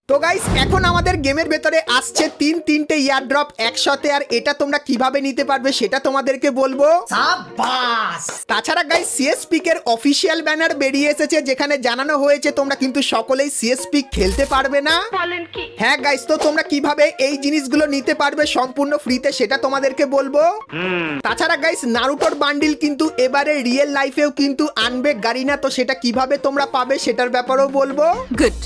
তো গাইস এখন আমাদের গেমের ভেতরে আসছে তিনটে ইয়ার ড্রপ একসাথে, আর এটা তোমরা কিভাবে নিতে পারবে সেটা তোমাদেরকে বলবো। সাবাস। তাছাড়া গাইস সিএসপি এর অফিসিয়াল ব্যানার বেরিয়ে এসেছে যেখানে জানানো হয়েছে তোমরা কিন্তু সকলেই সিএসপি খেলতে পারবে না। হ্যাঁ গাইস, তো তোমরা কিভাবে এই জিনিসগুলো নিতে পারবে সম্পূর্ণ ফ্রিতে সেটা তোমাদেরকে বলবো। তাছাড়া গাইস নারুটোর বান্ডিল কিন্তু এবারে রিয়েল লাইফেও কিন্তু আনবে গারিনা, তো সেটা কিভাবে তোমরা পাবে সেটার ব্যাপারেও বলবো। Good,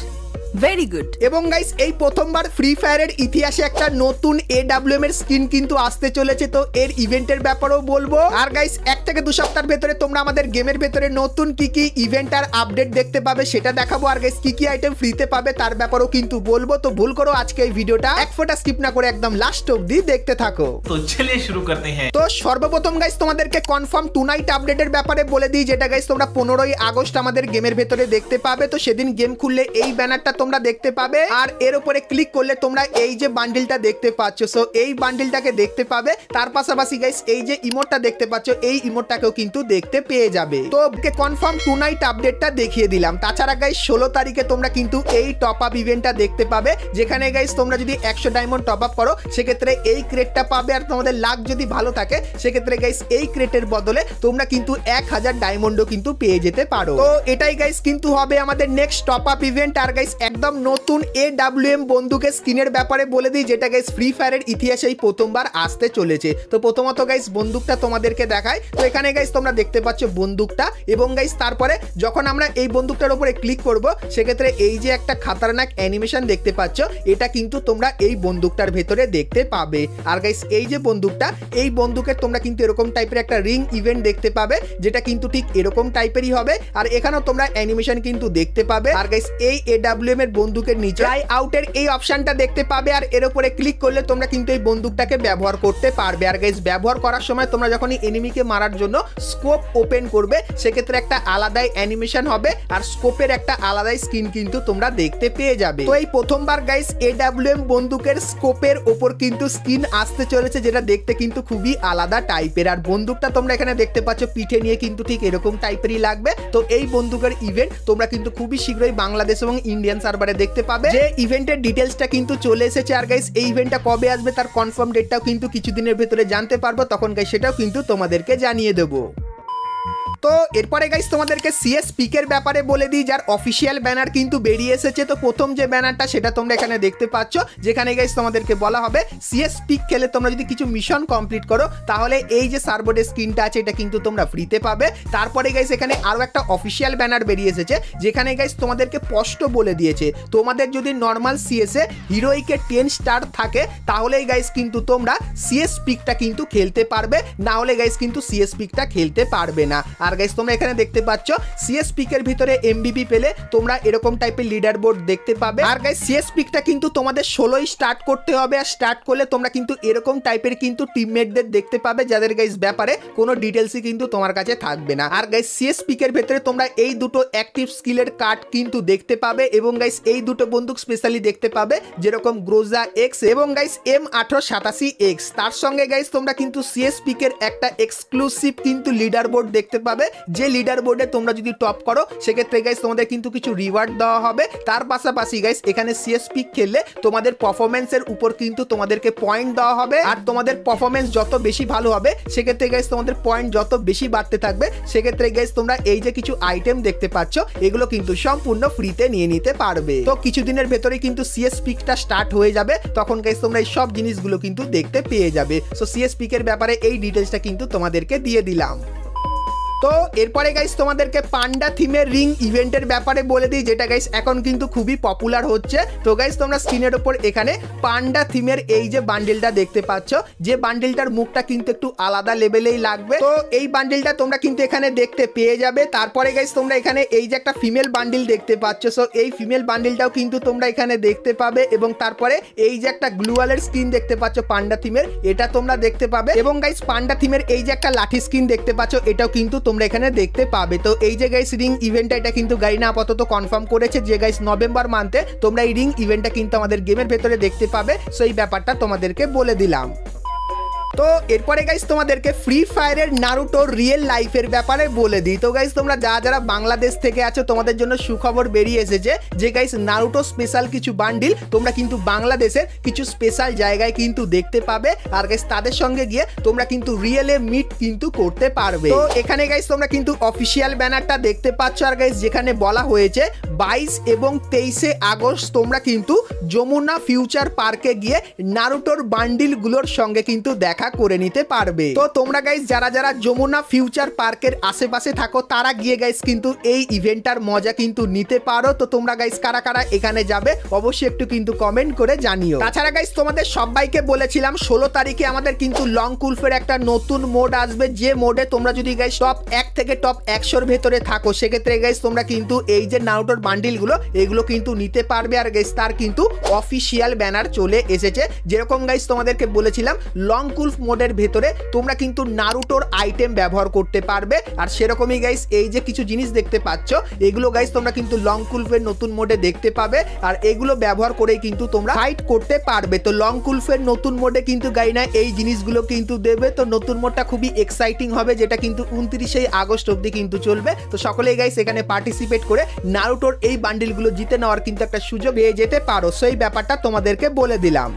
very good. এবং গাইস এই প্রথমবার ফ্রি ফায়ারের ইতিহাসে একটা নতুন AWM এর স্কিন কিন্তু আসতে চলেছে, তো এর ইভেন্টের ব্যাপারেও বলবো। আর গাইস 1 থেকে 2 সপ্তাহের ভেতরে তোমরা আমাদের গেমের ভেতরে নতুন কি কি ইভেন্ট আর আপডেট দেখতে পাবে সেটা দেখাবো। আর গাইস কি কি আইটেম ফ্রিতে পাবে তার ব্যাপারেও কিন্তু বলবো। তো ভুল করো আজকে এই ভিডিওটা এক ফোঁটা স্কিপ না করে একদম লাস্ট অবধি দেখতে থাকো। তো চলিয়ে শুরু করতে हैं। তো সর্বপ্রথম গাইস তোমাদেরকে কনফার্ম টুনাইট আপডেটের ব্যাপারে বলে দিই, যেটা গাইস তোমরা 15ই আগস্ট আমাদের গেমের ভেতরে দেখতে পাবে। তো সেদিন গেম খুললে এই ব্যানারটা তোমরা দেখতে পাবে, আর এর উপরে ক্লিক করলে তোমরা এই যে বান্ডিলটা দেখতে পাচ্ছ, সো এই বান্ডিলটাকে দেখতে পাবে। তার পাশাপাশি গাইস এই যে ইমোটটা দেখতে পাচ্ছ, এই ইমোটটাকেও কিন্তু দেখতে পেয়ে যাবে। তো কনফার্ম টুনাইট আপডেটটা দেখিয়ে দিলাম। তাছাড়া গাইস 16 তারিখে তোমরা কিন্তু এই টপ আপ ইভেন্টটা দেখতে পাবে, যেখানে গাইস তোমরা যদি 100 ডায়মন্ড টপ আপ করো সেক্ষেত্রে এই ক্রেটটা পাবে। আর তোমাদের লাক যদি ভালো থাকে সেক্ষেত্রে গাইস এই ক্রেটের বদলে তোমরা কিন্তু 1000 ডায়মন্ডও কিন্তু পেয়ে যেতে পারো। তো এটাই গাইস কিন্তু হবে আমাদের নেক্সট টপ আপ ইভেন্ট। আর গাইস একদম নতুন AWM বন্দুকের স্কিনের ব্যাপারে বলে দিই, যেটা গাইস ফ্রি ফায়ারের ইতিহাসেই প্রথমবার আসতে চলেছে। তো প্রথমত গাইস বন্দুকটা তোমাদেরকে দেখায়। তো এখানে গাইস তোমরা দেখতে পাচ্ছ বন্দুকটা, এবং গাইস তারপরে যখন আমরা এই বন্দুকটার উপরে ক্লিক করব সেক্ষেত্রে এই যে একটা খাতারনাক অ্যানিমেশন দেখতে পাচ্ছ, এটা কিন্তু তোমরা এই বন্দুকটার ভেতরে দেখতে পাবে। আর গাইস এই যে বন্দুকটা, এই বন্দুকের তোমরা কিন্তু এরকম টাইপের একটা রিং ইভেন্ট দেখতে পাবে, যেটা কিন্তু ঠিক এরকম টাইপেরই হবে। আর এখানেও তোমরা অ্যানিমেশন কিন্তু দেখতে পাবে। আর গাইস এই AWM এর বন্দুকের নিচে ট্রাই আউটের এই অপশনটা দেখতে পাবে, আর এর উপরে ক্লিক করলে তোমরা কিন্তু এই বন্দুকটাকে ব্যবহার করতে পারবে। আর গাইস ব্যবহার করার সময় তোমরা যখনই এনিমিকে মারার জন্য স্কোপ ওপেন করবে সেক্ষেত্রে একটা আলাদাই অ্যানিমেশন হবে, আর স্কোপের একটা আলাদাই স্কিন কিন্তু তোমরা দেখতে পেয়ে যাবে। তো এই প্রথমবার গাইস AWM বন্দুকের স্কোপের ওপর কিন্তু স্কিন আসতে চলেছে, যেটা দেখতে কিন্তু খুবই আলাদা টাইপের। আর বন্দুকটা তোমরা এখানে দেখতে পাচ্ছ পিঠে নিয়ে কিন্তু ঠিক এরকম টাইপেরই লাগবে। তো এই বন্দুকের ইভেন্ট তোমরা কিন্তু খুবই শীঘ্রই বাংলাদেশ এবং ইন্ডিয়ান সার্ভারে দেখতে পাবে। যে ইভেন্টের ডিটেলসটা কিন্তু চলে এসেছে। আর গাইস এই ইভেন্টটা কবে আসবে তার কনফার্ম ডেটটাও কিন্তু কিছুদিনের ভেতরে জানতে পারবো, তখন গাইস সেটাও কিন্তু তোমাদেরকে জানিয়ে দেবো। তো এরপরে গাইস তোমাদেরকে সিএস পিকের ব্যাপারে বলে দিই, যার অফিসিয়াল ব্যানার কিন্তু বেরিয়ে এসেছে। তো প্রথম যে ব্যানারটা সেটা তোমরা এখানে দেখতে পাচ্ছ, যেখানে গাইস তোমাদেরকে বলা হবে সিএস পিক খেলে তোমরা যদি কিছু মিশন কমপ্লিট করো তাহলে এই যে সার্বোর্ডের স্ক্রিনটা আছে এটা কিন্তু তোমরা ফ্রিতে পাবে। তারপরে গাইস এখানে আরো একটা অফিসিয়াল ব্যানার বেরিয়ে এসেছে, যেখানে গাইস তোমাদেরকে স্পষ্ট বলে দিয়েছে তোমাদের যদি নর্মাল সিএসে হিরোইকে 10 স্টার থাকে তাহলেই গাইস কিন্তু তোমরা সিএস পিকটা কিন্তু খেলতে পারবে, না হলে গাইস কিন্তু সিএস পিকটা খেলতে পারবে না। আর গাইস তোমরা এখানে দেখতে পাচ্ছ সিএস পিকের ভিতরে এমবিপি পেলে তোমরা এরকম টাইপের লিডার বোর্ড দেখতে পাবে। আর গাইস সিএস পিকটা কিন্তু তোমাদের 16ই স্টার্ট করতে হবে, আর স্টার্ট করলে তোমরা কিন্তু এরকম টাইপের কিন্তু টিমমেটদের দেখতে পাবে, যাদের গাইস ব্যাপারে কোনো ডিটেলসই কিন্তু তোমার কাছে থাকবে না। আর গাইস সিএস পিকের ভিতরে তোমরা এই দুটো অ্যাক্টিভ স্কিলের কার্ড কিন্তু দেখতে পাবে, এবং গাইস এই দুটো বন্দুক স্পেশালি দেখতে পাবে, যেরকম গ্রোজা এক্স এবং গাইস M1887X। তার সঙ্গে গাইস তোমরা কিন্তু সিএস পিকের একটা এক্সক্লুসিভ কিন্তু লিডার বোর্ড দেখতে পাবে, যে লিডার বোর্ডে তোমরা যদি টপ করো সেক্ষেত্রে গাইস তোমাদের কিন্তু কিছু রিওয়ার্ড দেওয়া হবে। তার পাশাপাশি গাইস এখানে সিএস পিক খেললে তোমাদের পারফরমেন্সের উপর কিন্তু তোমাদেরকে পয়েন্ট দেওয়া হবে, আর তোমাদের পারফরমেন্স যত বেশি ভালো হবে সেক্ষেত্রে গাইস তোমাদের পয়েন্ট যত বেশি বাড়তে থাকবে। সেক্ষেত্রে গাইস তোমরা এই যে কিছু আইটেম দেখতে পাচ্ছ এগুলো কিন্তু সম্পূর্ণ ফ্রিতে নিয়ে নিতে পারবে। তো কিছুদিনের ভেতরে কিন্তু সিএস পিকটা স্টার্ট হয়ে যাবে, তখন গাইস তোমরা এই সব জিনিসগুলো কিন্তু দেখতে পেয়ে যাবে। সো সিএস পিকের ব্যাপারে এই ডিটেলসটা কিন্তু তোমাদেরকে দিয়ে দিলাম। তো এরপরে গাইস তোমাদেরকে পান্ডা থিমের রিং ইভেন্টের ব্যাপারে বলে দিই, যেটা গাইস এখন কিন্তু খুবই পপুলার হচ্ছে। তো গাইস তোমরা স্ক্রিনের উপর এখানে পান্ডা থিমের এই যে বান্ডেলটা দেখতে পাচ্ছ, যে বান্ডেলটার মুখটা কিন্তু একটু আলাদা লেভেলেই লাগবে। তো এই বান্ডেলটা তোমরা কিন্তু এখানে দেখতে পেয়ে যাবে। তারপরে গাইস তোমরা এখানে এই যে একটা ফিমেল বান্ডেল দেখতে পাচ্ছ, সো এই ফিমেল বান্ডেলটাও কিন্তু তোমরা এখানে দেখতে পাবে। এবং তারপরে এই যে একটা গ্লুয়ালের স্কিন দেখতে পাচ্ছ পান্ডা থিমের, এটা তোমরা দেখতে পাবে। এবং গাইস পান্ডা থিমের এই যে একটা লাঠি স্কিন দেখতে পাচ্ছ, এটাও কিন্তু তোমরা এখানে দেখতে পাবে। তো এই যে গাইস রিং ইভেন্টটা এটা কিন্তু গারিনা আপাতত কনফার্ম করেছে যে গাইস নভেম্বর মান্থে তোমরা এই রিং ইভেন্টটা কিন্তু আমাদের গেমের ভেতরে দেখতে পাবে। সো এই ব্যাপারটা তোমাদেরকে বলে দিলাম। তো এরপরে গাইস তোমাদেরকে ফ্রি ফায়ারের নারুটো রিয়েল লাইফের ব্যাপারে বলে দিই। তো গাইস তোমরা যারা বাংলাদেশ থেকে আছো তোমাদের জন্য সুখবর বেরিয়ে এসেছে যে গাইস নারুটো স্পেশাল কিছু বান্ডিল তোমরা কিন্তু বাংলাদেশের কিছু স্পেশাল জায়গায় কিন্তু দেখতে পাবে। আর গাইস তাদের সঙ্গে গিয়ে তোমরা কিন্তু রিয়েলে মিট কিন্তু করতে পারবে। তো এখানে গাইস তোমরা কিন্তু অফিসিয়াল ব্যানারটা দেখতে পাচ্ছ। আর গাইস যেখানে বলা হয়েছে 22 এবং 23 আগস্ট তোমরা কিন্তু যমুনা ফিউচার পার্কে গিয়ে নারুটোর বান্ডিল গুলোর সঙ্গে কিন্তু দেখা করে নিতে পারবে। তো তোমরা গাইস যারা যমুনা ফিউচার পার্কের আশেপাশে থাকো তারা গিয়ে গাইস কিন্তু এই ইভেন্টটার মজা কিন্তু নিতে পারো। তো তোমরা গাইস কারা এখানে যাবে অবশ্যই একটু কিন্তু কমেন্ট করে জানিও। তাছাড়া গাইস তোমাদের সবাইকে বলেছিলাম 16 তারিখে আমাদের কিন্তু লং কুলফের একটা নতুন মোড আসবে, যে মোডে তোমরা যদি গাইস টপ 1 থেকে টপ 100 ভেতরে থাকো সেক্ষেত্রে গাইস তোমরা কিন্তু এই যে নারুটোর বান্ডিল গুলো এগুলো কিন্তু নিতে পারবে। আর গাইস তার কিন্তু অফিসিয়াল ব্যানার চলে এসেছে। যেরকম গাইস তোমাদেরকে বলেছিলাম লং কুলফ মোডের ভেতরে তোমরা কিন্তু নারুটোর আইটেম ব্যবহার করতে পারবে। আর সেরকমই গাইস এই যে কিছু জিনিস দেখতে পাচ্ছ এগুলো গাইস তোমরা কিন্তু লং কুলফের নতুন মোডে দেখতে পাবে। আর এগুলো ব্যবহার করেই কিন্তু তোমরা ফাইট করতে পারবে। তো লং কুলফের নতুন মোডে কিন্তু গাইনা এই জিনিসগুলো কিন্তু দেবে। তো নতুন মোডটা খুবই এক্সাইটিং হবে, যেটা কিন্তু 29 আগস্ট অবধি কিন্তু চলবে। তো সকলেই গাইস এখানে পার্টিসিপেট করে নারুটোর এই বান্ডিলগুলো জিতে নেওয়ার কিন্তু একটা সুযোগ পেয়ে যেতে পারো। সেই ব্যাপারটা তোমাদেরকে বলে দিলাম।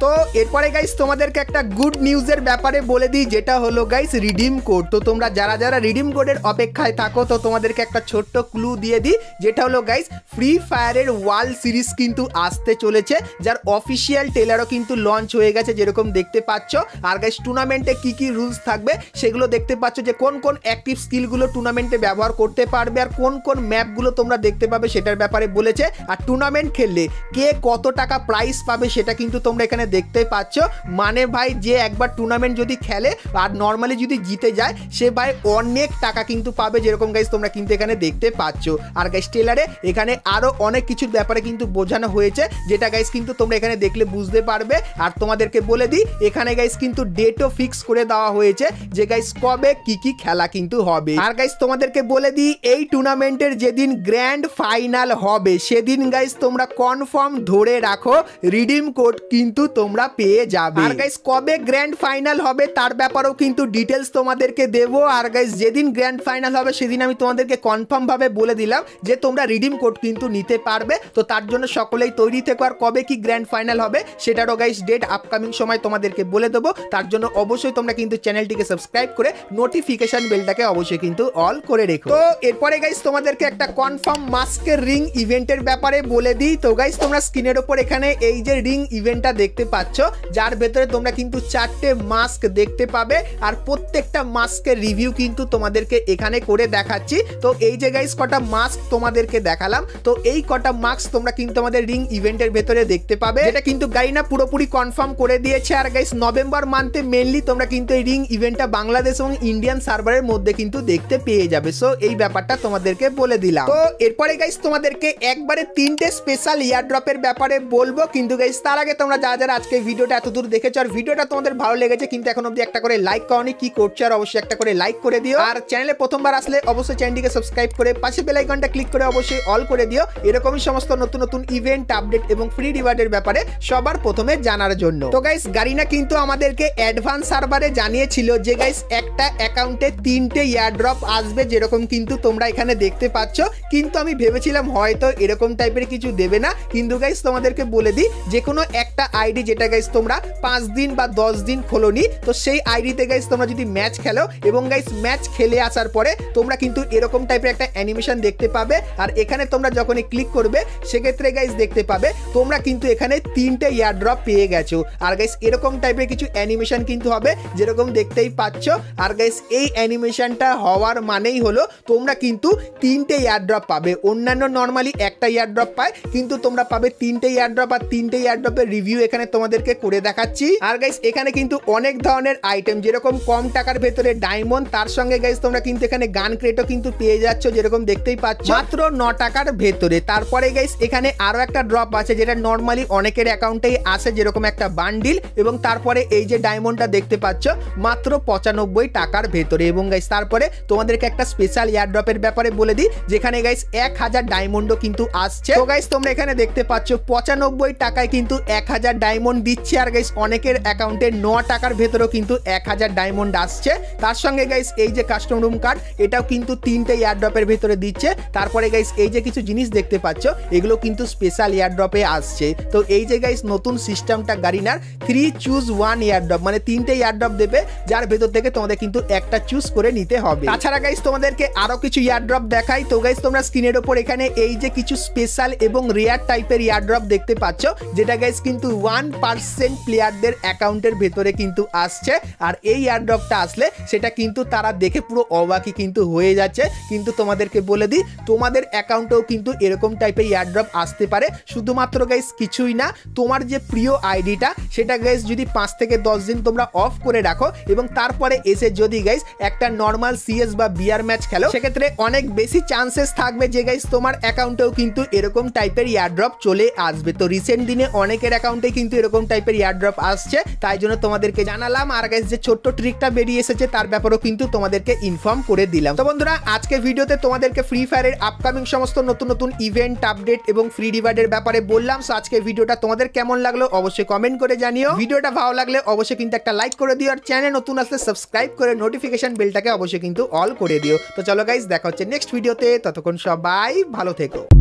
তো এরপরে গাইস তোমাদেরকে একটা গুড নিউজের ব্যাপারে বলে দিই, যেটা হলো গাইস রিডিম কোড। তো তোমরা যারা রিডিম কোডের অপেক্ষায় থাকো তো তোমাদেরকে একটা ছোট্ট ক্লু দিয়ে দিই, যেটা হলো গাইস ফ্রি ফায়ারের ওয়ার্ল্ড সিরিজ কিন্তু আসতে চলেছে, যার অফিসিয়াল ট্রেলারও কিন্তু লঞ্চ হয়ে গেছে যেরকম দেখতে পাচ্ছ। আর গাইস টুর্নামেন্টে কি রুলস থাকবে সেগুলো দেখতে পাচ্ছ, যে কোন অ্যাক্টিভ স্কিলগুলো টুর্নামেন্টে ব্যবহার করতে পারবে আর কোন ম্যাপগুলো তোমরা দেখতে পাবে সেটার ব্যাপারে বলেছে। আর টুর্নামেন্ট খেললে কে কত টাকা প্রাইস পাবে সেটা কিন্তু তোমরা এখানে দেখতে পাচ্ছ। মানে ভাই যে একবার টুর্নামেন্ট যদি খেলে আর নরমালি যদি জিতে যায় সে ভাই অনেক টাকা কিন্তু পাবে, যেরকম গাইস তোমরা কিন্তু এখানে দেখতে পাচ্ছ। আর গাইস ট্রেলারে এখানে আরো অনেক কিছুর ব্যাপারে কিন্তু বোঝানো হয়েছে, যেটা গাইস কিন্তু তোমরা এখানে দেখলে বুঝতে পারবে। আর তোমাদেরকে বলে দিই এখানে গাইস কিন্তু ডেটও ফিক্স করে দেওয়া হয়েছে যে গাইস কবে কি খেলা কিন্তু হবে। আর গাইস তোমাদেরকে বলে দিই এই টুর্নামেন্টের যেদিন গ্র্যান্ড ফাইনাল হবে সেদিন গাইস তোমরা কনফার্ম ধরে রাখো রিডিম কোড কিন্তু তোমরা পেয়ে যাবে। আর গাইস কবে গ্র্যান্ড ফাইনাল হবে তার ব্যাপারেও কিন্তু ডিটেলস তোমাদেরকে দেব। আর গাইস যেদিন গ্র্যান্ড ফাইনাল হবে সেদিন আমি তোমাদেরকে কনফার্ম ভাবে বলে দিলাম যে তোমরা রিডিম কোড কিন্তু নিতে পারবে। তো তার জন্য সকলেই তৈরি থেকো। আর কবে কি গ্র্যান্ড ফাইনাল হবে সেটারও গাইস ডেট আপকামিং সময় তোমাদেরকে বলে দেবো। তার জন্য অবশ্যই তোমরা কিন্তু চ্যানেলটিকে সাবস্ক্রাইব করে নোটিফিকেশন বেলটাকে অবশ্যই কিন্তু অল করে রেখো। তো এরপরে গাইস তোমাদেরকে একটা কনফার্ম মাস্কের রিং ইভেন্টের ব্যাপারে বলে দিই। তো গাইস তোমরা স্ক্রিনের উপর এখানে এই যে রিং ইভেন্টটা দেখতে পাচ্ছ, যার ভেতরে তোমরা কিন্তু 4টে মাস্ক দেখতে পাবে। আর প্রত্যেকটা মাস্কের রিভিউ কিন্তু তোমাদেরকে এখানে করে দেখাচ্ছি। তো এই যে গাইস কটা মাস্ক তোমাদেরকে দেখালাম, তো এই কটা মাস্ক তোমরা কিন্তু আমাদের রিং ইভেন্টের ভেতরে দেখতে পাবে, যেটা কিন্তু গাইনা পুরোপুরি কনফার্ম করে দিয়েছে। আর গাইস নভেম্বর মান্থে মেইনলি তোমরা কিন্তু এই রিং ইভেন্টটা বাংলাদেশ এবং ইন্ডিয়ান সার্ভারের মধ্যে কিন্তু দেখতে পেয়ে যাবে। সো এই ব্যাপারটা তোমাদেরকে বলে দিলাম। তো এরপরে গাইস তোমাদেরকে একবারে 3টে স্পেশাল ইয়ারড্রপের ব্যাপারে বলবো, কিন্তু গাইস তার আগে তোমরা যারা আজকে ভিডিওটা এতদূর দেখেছো আর ভিডিওটা তোমাদের ভালো লেগেছে কিন্তু এখন অবধি একটা করে লাইক করনি, কি করছো আর অবশ্যই একটা করে লাইক করে দিও। আর চ্যানেলে প্রথমবার আসলে অবশ্যই চ্যানেলটিকে সাবস্ক্রাইব করে পাশে বেল আইকনটা ক্লিক করে অবশ্যই অল করে দিও, এরকমই সমস্ত নতুন ইভেন্ট আপডেট এবং ফ্রি রিওয়ার্ডের ব্যাপারে সবার প্রথমে জানার জন্য। তো গাইস গারিনা কিন্তু আমাদেরকে অ্যাডভান্স সার্ভারে জানিয়েছিল যে গাইস একটা অ্যাকাউন্টে 3টে ইয়ারড্রপ আসবে, যেরকম কিন্তু তোমরা এখানে দেখতে পাচ্ছ। কিন্তু আমি ভেবেছিলাম হয়তো এরকম টাইপের কিছু দেবে না, কিন্তু গাইস তোমাদেরকে বলে দিই যে কোনো একটা আইডি যেটা গাইস তোমরা 5 দিন বা 10 দিন খোলোনি, তো সেই আইডিতে গাইস তোমরা যদি ম্যাচ খেলো এবং গাইস ম্যাচ খেলে আসার পরে তোমরা কিন্তু এরকম টাইপের একটা অ্যানিমেশন দেখতে পাবে। আর এখানে তোমরা যখনই ক্লিক করবে সেক্ষেত্রে গাইস দেখতে পাবে তোমরা কিন্তু এখানে 3টে ইয়ারড্রপ পেয়ে গেছো। আর গাইস এরকম টাইপের কিছু অ্যানিমেশন কিন্তু হবে যেরকম দেখতেই পাচ্ছ। আর গাইস এই অ্যানিমেশনটা হওয়ার মানেই হলো তোমরা কিন্তু 3টে ইয়ারড্রপ পাবে। অন্যান্য নর্মালি একটা ইয়ারড্রপ পায়, কিন্তু তোমরা পাবে 3টে ইয়ারড্রপ। আর 3টে ইয়ারড্রপের রিভিউ এখানে তোমাদেরকে করে দেখাচ্ছি। আর গাইস এখানে কিন্তু অনেক ধরনের আইটেম, যেরকম কম টাকার ভেতরে ডায়মন্ড, তার সঙ্গে গাইস তোমরা কিন্তু এখানে গান ক্রেটও কিন্তু পেয়ে যাচ্ছ যেরকম দেখতেই পাচ্ছ মাত্র 9 টাকার ভেতরে। তারপরে গাইস এখানে আরো একটা ড্রপ আছে যেটা নর্মালি অনেকের অ্যাকাউন্টেই আসে, যেরকম একটা বান্ডিল। এবং তারপরে এই যে ডায়মন্ডটা দেখতে পাচ্ছ মাত্র 95 টাকার ভেতরে। এবং গাইস তারপরে তোমাদেরকে একটা স্পেশাল ইয়ারড্রপের ব্যাপারে বলে দিই, যেখানে গাইস 1000 ডায়মন্ডও কিন্তু আসছে। তো গাইস তোমরা এখানে দেখতে পাচ্ছ 95 টাকায় কিন্তু 1000 ডায়মন্ড দিচ্ছে আর গাইস অনেকের অ্যাকাউন্টে 9 টাকার ভেতরেও কিন্তু 1000 ডায়মন্ড আসছে। তার সঙ্গে গাইস এই যে কাস্টম রুম কার্ড এটাও কিন্তু 3টে এয়ারড্রপের ভেতরে দিচ্ছে। তারপরে গাইস এই যে কিছু জিনিস দেখতে পাচ্ছ এগুলো কিন্তু স্পেশাল এয়ারড্রপে আসছে। তো এই যে গাইস নতুন সিস্টেমটা গারিনার 3 চুজ 1 এয়ারড্রপ, মানে 3টে এয়ারড্রপ দেবে যার ভেতর থেকে তোমাদের কিন্তু একটা চুজ করে নিতে হবে। তাছাড়া গাইস তোমাদেরকে আরো কিছু এয়ারড্রপ দেখাই। তো গাইস তোমরা স্ক্রিনের উপর এখানে এই যে কিছু স্পেশাল এবং রেয়ার টাইপের এয়ারড্রপ দেখতে পাচ্ছ, যেটা গাইস কিন্তু 1% প্লেয়ারদের অ্যাকাউন্টের ভেতরে কিন্তু আসছে। আর এই এয়ারড্রপটা আসলে সেটা কিন্তু তারা দেখে পুরো অবাকই কিন্তু হয়ে যাচ্ছে। কিন্তু তোমাদেরকে বলে দিই তোমাদের অ্যাকাউন্টেও কিন্তু এরকম টাইপের এয়ারড্রপ আসতে পারে। শুধুমাত্র গাইস কিছুই না, তোমার যে প্রিয় আইডিটা সেটা গাইস যদি 5 থেকে 10 দিন তোমরা অফ করে রাখো এবং তারপরে এসে যদি গাইস একটা নর্মাল সিএস বা বিআর ম্যাচ খেলো, সেক্ষেত্রে অনেক বেশি চান্সেস থাকবে যে গাইস তোমার অ্যাকাউন্টেও কিন্তু এরকম টাইপের এয়ারড্রপ চলে আসবে। তো রিসেন্ট দিনে অনেকের অ্যাকাউন্টে কিন্তু এরকম টাইপের এয়ারড্রপ আসছে, তাই জন্য তোমাদেরকে জানালাম। আর গাইস যে ছোট্ট ট্রিকটা বেরিয়ে এসেছে তার ব্যাপারেও কিন্তু তোমাদেরকে ইনফর্ম করে দিলাম। তো বন্ধুরা আজকে ভিডিওতে তোমাদেরকে ফ্রি ফায়ারের আপকামিং সমস্ত নতুন নতুন ইভেন্ট আপডেট এবং ফ্রি রিওয়ার্ডের ব্যাপারে বললাম। সো আজকে ভিডিওটা তোমাদের কেমন লাগলো অবশ্যই কমেন্ট করে জানিও। ভিডিওটা ভালো লাগলে অবশ্যই কিন্তু একটা লাইক করে দিও, আর চ্যানেল নতুন আসলে সাবস্ক্রাইব করে নোটিফিকেশন বেলটাকে অবশ্যই কিন্তু অল করে দিও। তো চলো গাইস দেখা হচ্ছে নেক্সট ভিডিওতে, ততক্ষণ সবাই ভালো থেকো।